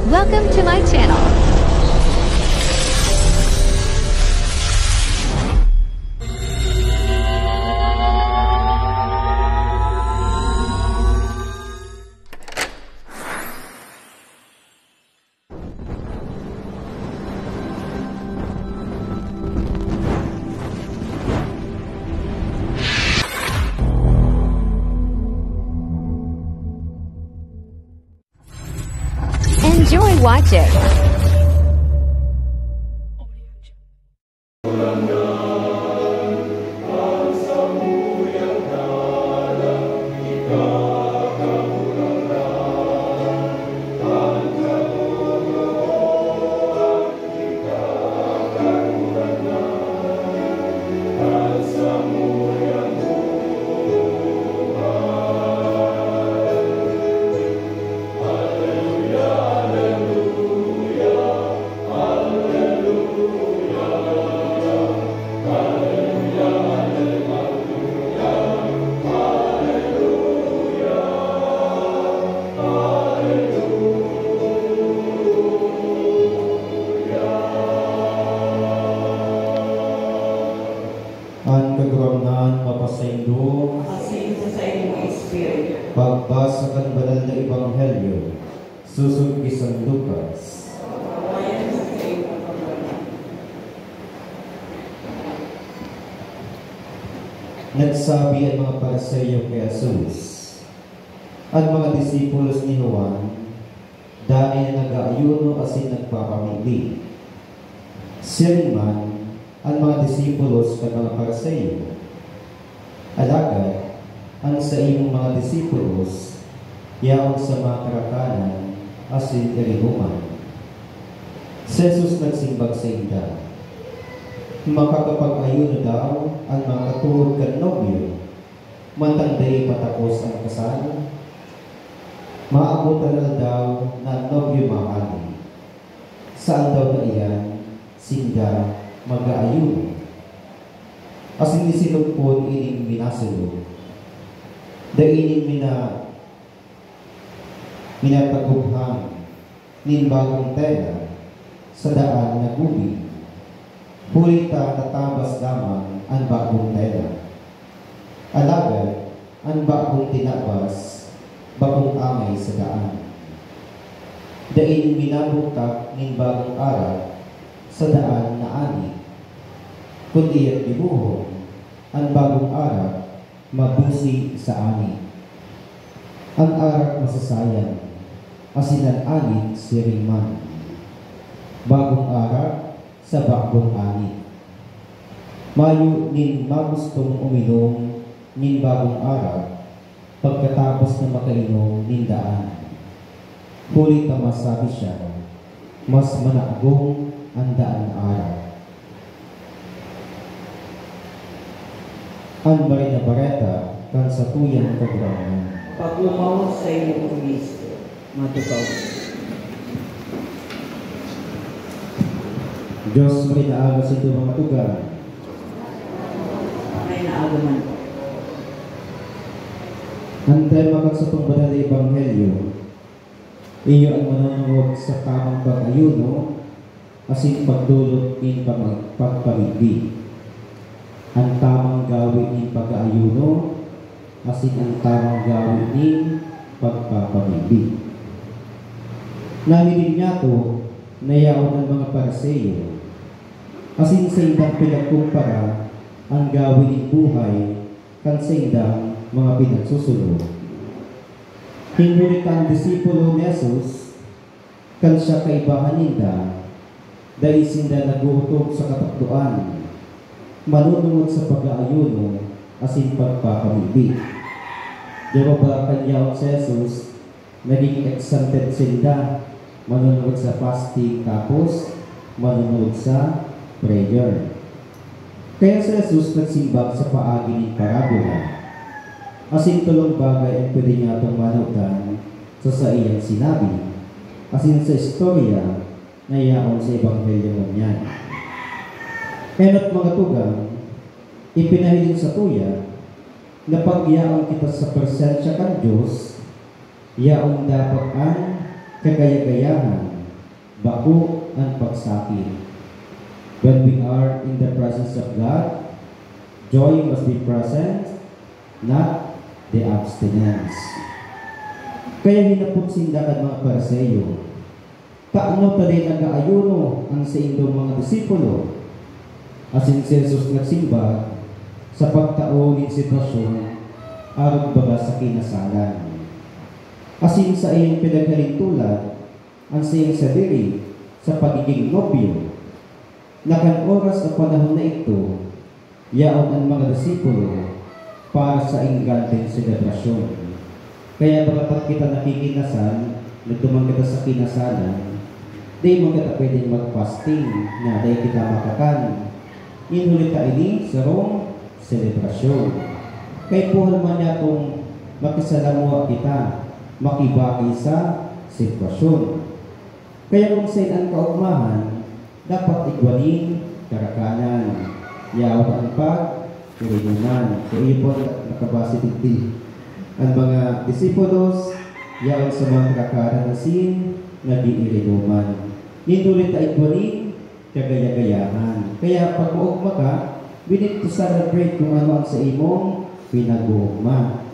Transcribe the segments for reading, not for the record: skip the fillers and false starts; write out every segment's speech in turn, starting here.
Welcome to my channel. Enjoy watching. Ang kagurangnan mapasaindo sa iyong Espiritu. pagbasa kan banal na Ebanghelyo susog isang Lucas. Ayan sa iyong pagkakas. Nagsabi ang mga Pariseo kay Jesus, ang mga disipulos ni Juan dahil nag-aayuno asin nagpapamili. Siya man ang mga disipulos ng mga Pariseo. Alagad, ang sa iyong mga disipulos, yaon sa mga karakanan, asin karihuman. Si Jesus nagsimbag sa inda, makakapag-ayuno daw ang mga katuod kan nobyo, matangday patapos ang kasal. Maabutan na daw na nobyo mahali. Saan daw na iyan, sinda mag-aayuno. Asin isinugpon ining minasulog. Daining minatagubhan nin bagong tela sa daan na gubi. Hulita tatabas lamang ang bagong tela. Alagad, ang bagong tinabas, bagong amay sa daan. Daining minabutak nin bagong aral sa daan na ani. Kundi at dibuhon, ang bagong arak mabusi sa ani. Ang arak masasayang, asin ang ani siringman. Bagong arak sa bagong ani. Mayo nin magustong uminom nin bagong arak pagkatapos na makainom nin daan. Huli masabi siya, mas manakgong ang daan arak. Ang Marina Bareta kan sa tuyang kaguraman. Pag-umaw sa iyong Kristo, matukaw. Diyos marinaaga sa ito mga tugan. May naagaman ko. Hantay makat sa pangbanal na Ebanghelyo, iyo ang manunungod sa tamang pag-ayuno, asin pagdulot in pagpamigbi. Ang tamang gawin in pag-ayuno, asin ang tamang gawin in pagpapamigbi. Namilig niya to, nayaon ang mga Pariseo, asin sa indang pinagkumpara ang gawin in buhay, kan sa indang mga pinagsusunod. Hinuli kang disipulo ni Jesus, kan siya kaibahan ninda, dahil sinda naguhutog sa katakduan, manunungod sa pag-aayuno, asin pagpapamigbi. Diba ba kanya si Jesus, naging exempted sinda, manunungod sa fasting, tapos manunungod sa prayer. Kaya si Jesus nagsimbag sa paagi ng parabola, asin tulong bagay ang pwede niya itong manutan sa iyang sinabi, asin sa istorya na iyaon sa Ebanghelyo mo niyan. Kaya't mga tugang, ipinahiling sa tuya na pag-iyaon kita sa presensya kan Diyos, iyaon dapat ang kagaya-gayahan pagbago ang pagsakit. When we are in the presence of God, joy must be present, not the abstinence. Kaya hinapot sindakan mga Pariseyo, kaano tayo nag-aayuno ang sa inyong mga disipulo? Asin si Jesus nagsimba sa pagtaonin sitwasyon aron baga sa kinasalan. Asin sa iyong pinaghalintulad ang sa iyong sadiri sa pagiging nobyo. Nakan oras na panahon na ito, yaon ang mga disipulo para sa ingganting selebrasyon. Kaya pagkapat kita nakikinasal, nagtumang kita sa kinasalan, di mo kita pwedeng mag-fasting na di kita makakan. Inulit ta ini sa rong selebrasyon. Kaya po naman niya kung makisalamuha kita, makibaki sa sitwasyon. Kaya kung sa ang kaugmahan, dapat igwanin, karakanan, yawan pag, irinuman. So iyo po nakabase dito. Ang mga disipulos, yawan sa mga karakanan na sin, nag-iirinuman. Ninulit na igwanin, kagaya-gayahan. Kaya pag maugma ka, we need to celebrate kung ano ang sa imong pinag-uugma.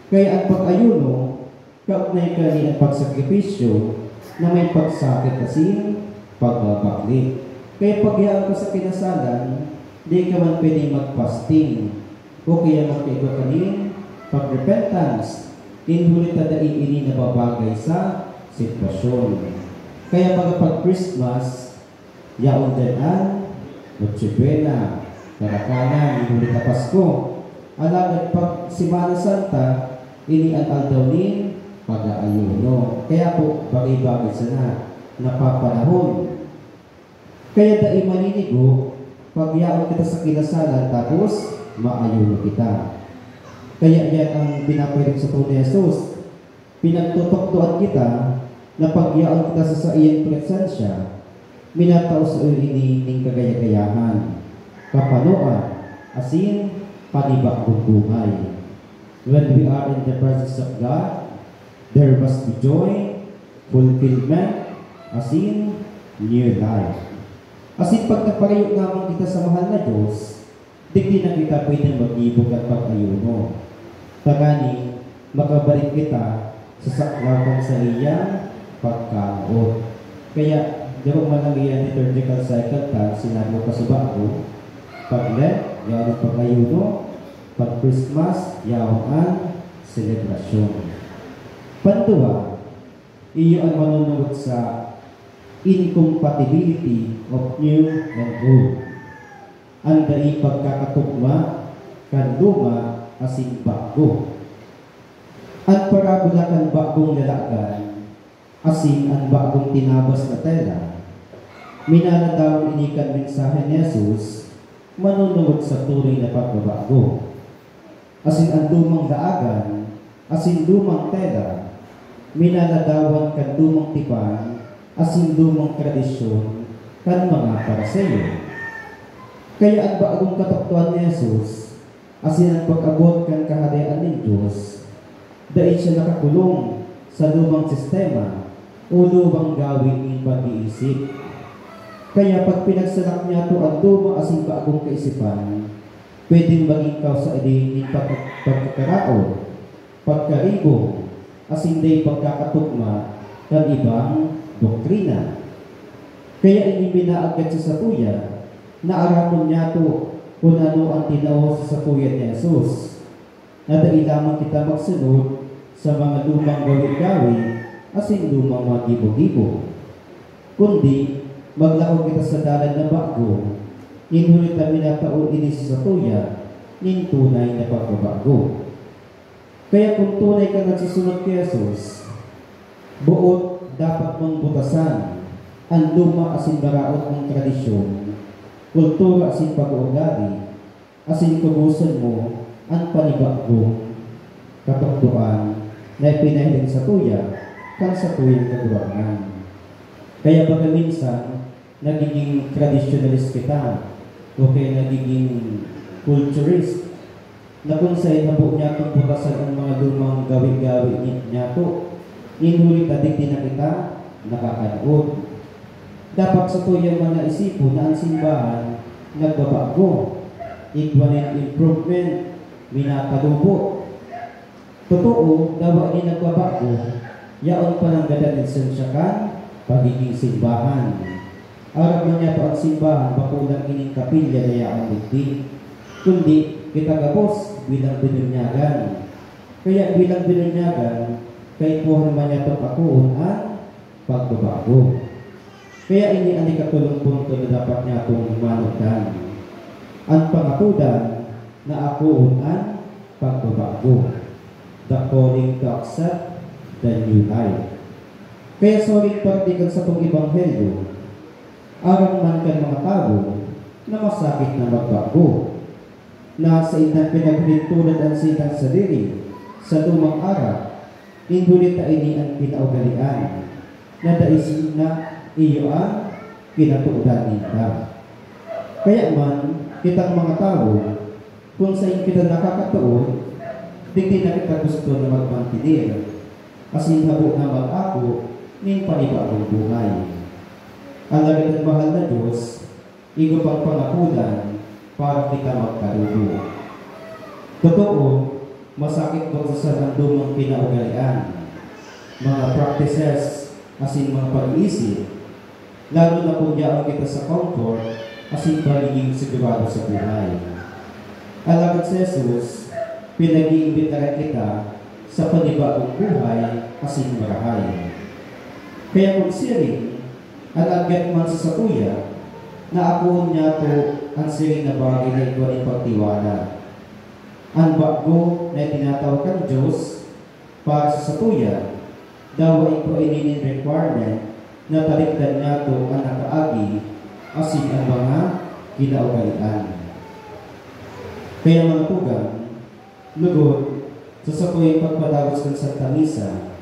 Kaya ang pag-ayuno, kaugnay ka rin ang pagsakripisyo na may pagsakit kasi pagbabaklit. Kaya pagyaan ka sa kinasalan, di ka man pwede mag-fasting. O kaya magkaiba ka rin pag-repentance. Inulit na daiini na babagay sa sitwasyon. Kaya pag-Christmas, yaon dyan Noche Buena, karakanan, inulit na Pasko. Alagad pag Semana Santa, ini ang aldawin pag-aayuno. Kaya po, bagay-bagay sana napapanahon. Kaya dahil maninigo, pagyaon kita sa kinasalan, tapos maayuno kita. Kaya yan ang pinapwede sa Tuno ni Jesus. Pinagtutokdoan kita na pagyaon kita sa iyang presensya, minatao sa ini ng kagaya-gayahan, kapanuan, asin, panibakong buhay. When we are in the presence of God, there must be joy, fulfillment, asin, new life. Asin pag nagpalayo naman kita sa mahal na Diyos, di na kita pwedeng mag-ibog at pag-ayuno. Tagani, makabalik kita sa saklakan sa iyang pagkaon. Kaya, di ba man ang iyang liturgical cycle ta, sinabi ko pa sa bago, pag-let, yawon pag-ayuno, pag-Christmas, yawon ang selebrasyon. Pantuwa, iyo ang manunod sa incompatibility of new and old. Ang dai pagkakatugma, kan luma, asin bago. Ang parabola kan bagong lalagan, asin ang bagong tinabas na tela. Minanadaw inikan mensahe ni Jesus, manunod sa tuloy na pagbabago. Asin ang lumang laagan, asin lumang tela, minanadawan kan lumang tipan, asin lumang tradisyon, kan mga Pariseyo. Kaya ang bagong kataktuan ni Jesus, asin ang pag-abot kan kaharian ng Diyos, dahil siya nakakulong sa lumang sistema o lumang gawin ng pag-iisip. Kaya pag pinagsalak niya ito ang lumang asin bagong kaisipan, pwedeng maging kausa din ng pagkakaraon, pagkaribo, asin day pagkakatugma ng ibang doktrina. Kaya iniminaagad sa satuya na aramon niya ito kung ano ang tinaw sa satuya ni Jesus. Na dahil lamang kita magsunod sa mga lumang gawin-gawin asin lumang mga gibo-gibo. Kundi, maglaog kita sa dalan na bago, inulit na minataon ini sa satuya, nin tunay na pagbabago. Kaya kung tunay ka nagsisunod kay Jesus, buot dapat mong butasan ang luma asin baraot ng tradisyon, kultura asin pag-ugali, asin kubusan mo ang panibagong katukduan na ipinahiling sa tuya kan sa tuyang kagawangan. Kaya baga minsan, nagiging traditionalist kita o kaya nagiging culturist na kung sa'yo nabuo niya itong butasan ang mga lumang gawin-gawin niya ito, inulit na digdi na kita nakakanood. Dapat sa tuyang mga isipo na ang simbahan nagbabago, equal improvement, minapalubo. Totoo, dawa ni nagbabago, yaon pa ng ganda lisensyakan, pagiging simbahan. Arap man niya pa ang simbahan, bakulang ining kapilya na yaon digdig, kundi kita gabos bilang binunyagan. Kaya bilang binunyagan, kay puhan man niya itong akuon ang pagbabago. Kaya ini ang ikatulong punto na dapat niya itong manugdan. Ang pangapudan na akuon ang pagbabago. The calling to accept the new life. Kaya sorry partikan sa itong ebanghelyo, arang man kan mga tao na masakit na magbago, na sa inang pinaghintunan ang silang sarili sa lumang araw, indulit na ini ang pinaugalian, na daisin na iyo ang kinatuudan nila. Kaya man, kitang mga tao, kung sa kita nakakatuon, di na kita gusto na magmantinir, asin habo na mag-ako, ning panibagong buhay. Ang lagad ng mahal na Diyos, igo pang pangapunan para kita magkarudo. Totoo, masakit po sa lumang pinaugalian, mga practices, asin mga pag-iisip, lalo na kung yaon kita sa comfort, asin pagiging sigurado sa buhay. Ang lagad sa Jesus, pinag-iimbitaran kita sa panibagong buhay, asin marahay. Kaya kung siring, at agad man sa sakuya, na akuon niya to ang siring na bagay na ito ay pagtiwala. Ang bago na tinatawag ng Diyos para sa sakuya, daw ito ay ninin requirement na talikdan niya to ang nakaagi asin ang mga kinaugalian. Kaya mga tugang, lugod, sa sakuyang pagpatagos ng Santa Misa,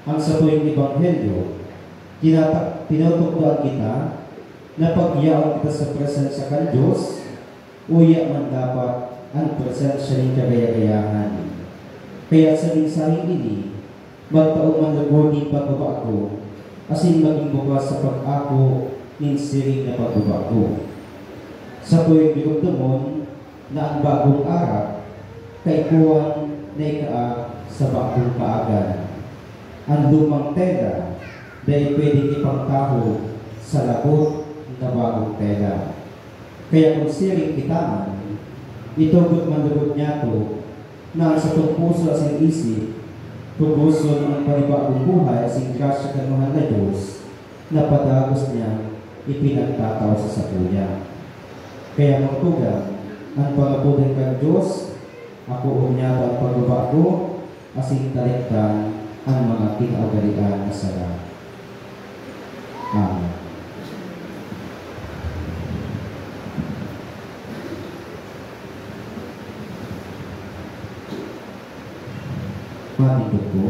ang sakuyang ebanghelyo, tinutukdoan kita na pagyaon kita sa presensya kan Diyos, uya man dapat ang presensya ng kagaya-gayahan. Kaya sa minsaheng ini, magtaong man lugod ng pagbabago, asin maging bukas sa pag-ako ng siring na pagbabago. Sa tuwing bigugdumon na ang bagong araw, kaikuan na ikaag sa bagong kaagan. Ang lumang tela, dahil pwedeng ipangtaho sa labot na bagong tela. Kaya kung siring kita man, itugot man lugod niya to, na sa itong puso at sa isip, tuguson ang panibagong buhay at sing grasya ng mahal na Diyos, na patagos niya ipinagtataw sa sakuya. Kaya magtugang, ang pangabutan kang Diyos, ako unyata ang pagbabago, asing talikdan ang mga kinaugalian na sara. Amen. Matindog po.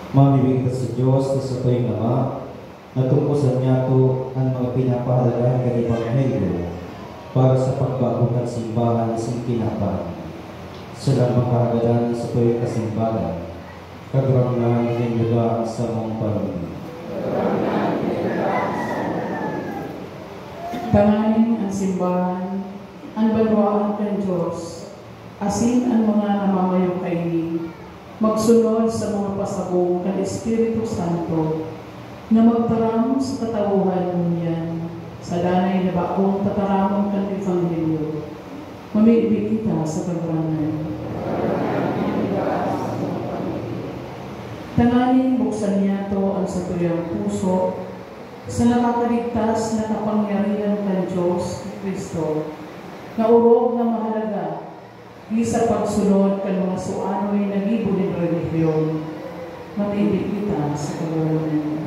Mamibig ka sa Diyos na sa tuwing Ama, natungkusan niya to ang mga pinapahalagaan ng Ebanghelyo para sa pagbago ng simbahan sa kinapa. Sa lamang kahagadan sa tuwing kasimbahan, kagrangan ng lugar sa mong parang. Tanganin ang simbahan, ang banwaan ng Diyos, asin ang mga namamayong kaini, magsunod sa mga pasabong ng Espiritu Santo, na magtaram sa katauhan niyan, sa danay na baong tataramang ng Ebanghelyo, mamibig kita sa kagrangan. Tanganin buksan niya to ang satuyang puso, sa nakakaligtas na kapangyarihan ng Diyos ni Kristo, na urog na mahalaga, di sa pagsunod kan mga suano'y nagibo ng relihiyon, matibig kita sa kaguranan.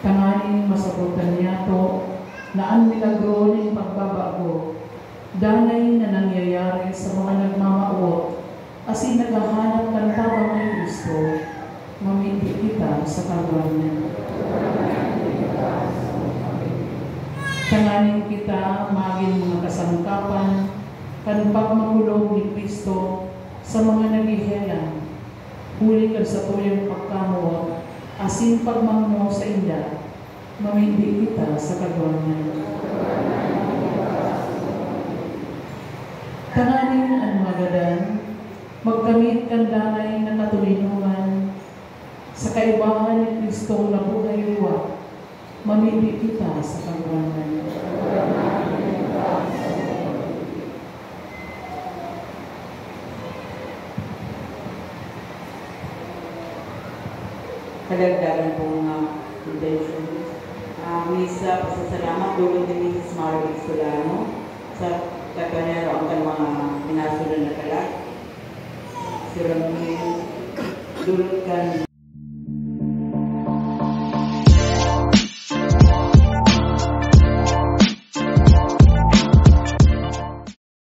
Tanganin masabutan niya to na ang milagro ng pagbabago, danay na nangyayari sa mga nagmamaot, asin naghahanap ng tabang ni Kristo, mamibig kita sa kagwanan. Tanganin kita maging mga kasangkapan kan pagmahulog ni Kristo sa mga naghihelang. Huli ka sa tuyang pagkamuot, asin pagmangmo sa inda, mamindi kita sa kagwanan. Tanganin ang mga gadan, magkamit kandanay na katulinungan, sa kaibahan ni Kristo na buhay liwa, mamindi kita sa kagwanan. Kadagdagan po mga intentions. Misa, pasasalamat dulong ni Mrs. Marvick Solano sa kapanero ang mga pinasulan na kalat. Si Ramil, dulot kan